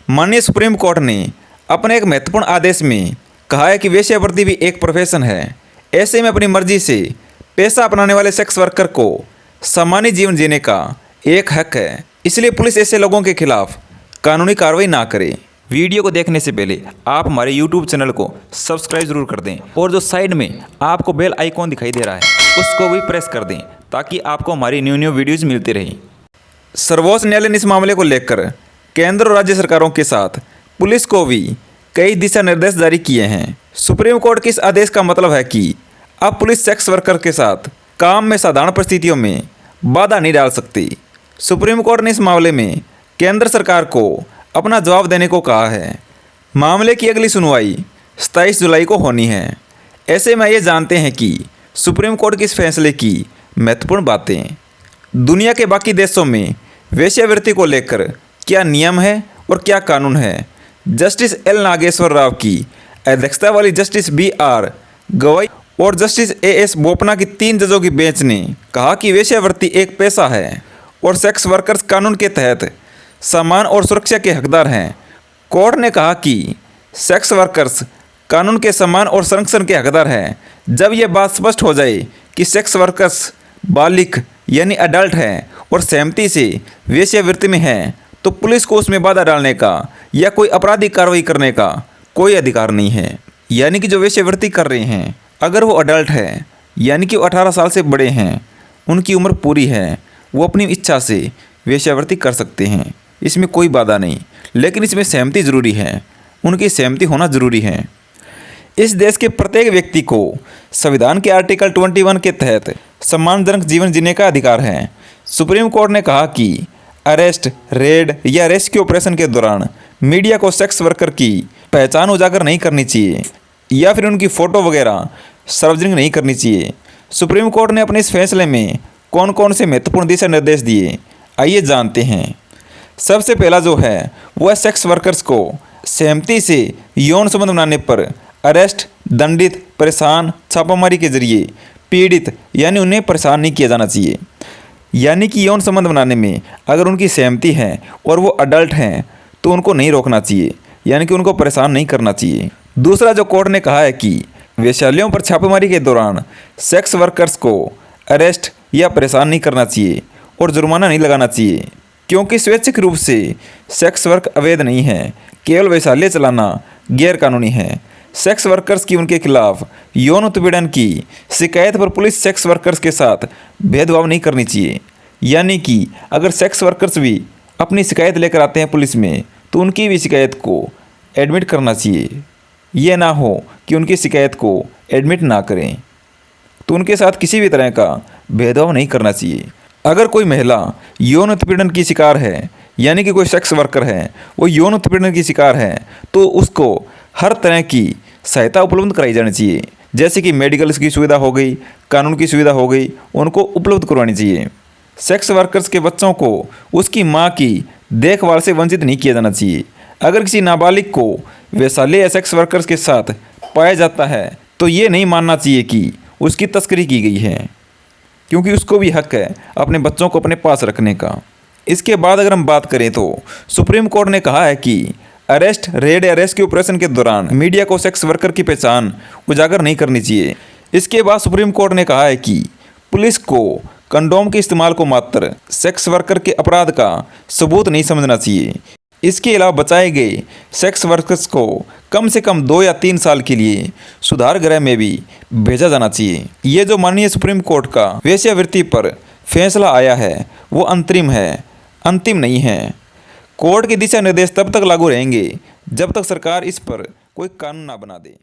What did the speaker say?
माननीय supreme court ने अपने एक महत्वपूर्ण आदेश में कहा है कि वेश्यावृत्ति भी एक प्रोफेशन है। ऐसे में अपनी मर्जी से पैसा अपनाने वाले सेक्स वर्कर को सामान्य जीवन जीने का एक हक है। इसलिए पुलिस ऐसे लोगों के खिलाफ कानूनी कार्रवाई ना करे। वीडियो को देखने से पहले आप हमारे YouTube चैनल को सब्सक्राइब जरूर कर दें और जो साइड में आपको बेल आइकॉन दिखाई दे रहा है उसको भी प्रेस कर दें ताकि आपको हमारी न्यू वीडियोज़ मिलती रहें। सर्वोच्च न्यायालय ने इस मामले को लेकर केंद्र और राज्य सरकारों के साथ पुलिस को भी कई दिशा निर्देश जारी किए हैं। सुप्रीम कोर्ट के इस आदेश का मतलब है कि अब पुलिस सेक्स वर्कर के साथ काम में साधारण परिस्थितियों में बाधा नहीं डाल सकती। सुप्रीम कोर्ट ने इस मामले में केंद्र सरकार को अपना जवाब देने को कहा है। मामले की अगली सुनवाई 27 जुलाई को होनी है। ऐसे में ये जानते हैं कि सुप्रीम कोर्ट के इस फैसले की महत्वपूर्ण बातें। दुनिया के बाकी देशों में वेश्यावृत्ति को लेकर क्या नियम है और क्या कानून है। जस्टिस एल नागेश्वर राव की अध्यक्षता वाली जस्टिस BR गवई और जस्टिस AS बोपन्ना की 3 जजों की बेंच ने कहा कि वेश्यावृत्ति एक पेशा है और सेक्स वर्कर्स कानून के तहत सम्मान और सुरक्षा के हकदार हैं। कोर्ट ने कहा कि सेक्स वर्कर्स कानून के सम्मान और संरक्षण के हकदार हैं जब यह बात स्पष्ट हो जाए कि सेक्स वर्कर्स बालिग यानी अडल्ट हैं और सहमति से वेश्यावृत्ति में हैं, तो पुलिस को उसमें बाधा डालने का या कोई आपराधिक कार्रवाई करने का कोई अधिकार नहीं है। यानी कि जो वेश्यावृत्ति कर रहे हैं अगर वो अडल्ट है यानी कि वो 18 साल से बड़े हैं, उनकी उम्र पूरी है, वो अपनी इच्छा से वेश्यावृत्ति कर सकते हैं, इसमें कोई बाधा नहीं। लेकिन इसमें सहमति ज़रूरी है, उनकी सहमति होना ज़रूरी है। इस देश के प्रत्येक व्यक्ति को संविधान के आर्टिकल 21 के तहत सम्मानजनक जीवन जीने का अधिकार है। सुप्रीम कोर्ट ने कहा कि अरेस्ट, रेड या रेस्क्यू ऑपरेशन के दौरान मीडिया को सेक्स वर्कर की पहचान उजागर नहीं करनी चाहिए या फिर उनकी फ़ोटो वगैरह सार्वजनिक नहीं करनी चाहिए। सुप्रीम कोर्ट ने अपने इस फैसले में कौन कौन से महत्वपूर्ण दिशा निर्देश दिए, आइए जानते हैं। सबसे पहला जो है वह सेक्स वर्कर्स को सहमति से यौन संबंध बनाने पर अरेस्ट, दंडित, परेशान, छापामारी के जरिए पीड़ित यानी उन्हें परेशान नहीं किया जाना चाहिए। यानी कि यौन संबंध बनाने में अगर उनकी सहमति है और वो अडल्ट हैं तो उनको नहीं रोकना चाहिए, यानी कि उनको परेशान नहीं करना चाहिए। दूसरा जो कोर्ट ने कहा है कि वेश्यालयों पर छापेमारी के दौरान सेक्स वर्कर्स को अरेस्ट या परेशान नहीं करना चाहिए और जुर्माना नहीं लगाना चाहिए, क्योंकि स्वैच्छिक रूप से सेक्स वर्क अवैध नहीं है, केवल वेश्यालय चलाना गैर कानूनी है। सेक्स वर्कर्स की उनके खिलाफ यौन उत्पीड़न की शिकायत पर पुलिस सेक्स वर्कर्स के साथ भेदभाव नहीं करनी चाहिए। यानी कि अगर सेक्स वर्कर्स भी अपनी शिकायत लेकर आते हैं पुलिस में तो उनकी भी शिकायत को एडमिट करना चाहिए। ये ना हो कि उनकी शिकायत को एडमिट ना करें, तो उनके साथ किसी भी तरह का भेदभाव नहीं करना चाहिए। अगर कोई महिला यौन उत्पीड़न की शिकार है यानी कि कोई सेक्स वर्कर है वो यौन उत्पीड़न की शिकार है तो उसको हर तरह की सहायता उपलब्ध कराई जानी चाहिए, जैसे कि मेडिकल की सुविधा हो गई, कानून की सुविधा हो गई, उनको उपलब्ध करवानी चाहिए। सेक्स वर्कर्स के बच्चों को उसकी मां की देखभाल से वंचित नहीं किया जाना चाहिए। अगर किसी नाबालिग को वेश्यालय या सेक्स वर्कर्स के साथ पाया जाता है तो ये नहीं मानना चाहिए कि उसकी तस्करी की गई है, क्योंकि उसको भी हक है अपने बच्चों को अपने पास रखने का। इसके बाद अगर हम बात करें तो सुप्रीम कोर्ट ने कहा है कि अरेस्ट, रेड या रेस्क्यू ऑपरेशन के दौरान मीडिया को सेक्स वर्कर की पहचान उजागर नहीं करनी चाहिए। इसके बाद सुप्रीम कोर्ट ने कहा है कि पुलिस को कंडोम के इस्तेमाल को मात्र सेक्स वर्कर के अपराध का सबूत नहीं समझना चाहिए। इसके अलावा बचाए गए सेक्स वर्कर्स को कम से कम 2 या 3 साल के लिए सुधार गृह में भी भेजा जाना चाहिए। ये जो माननीय सुप्रीम कोर्ट का वेश्यावृत्ति पर फैसला आया है वो अंतरिम है, अंतिम नहीं है। कोर्ट के दिशा निर्देश तब तक लागू रहेंगे जब तक सरकार इस पर कोई कानून ना बना दे।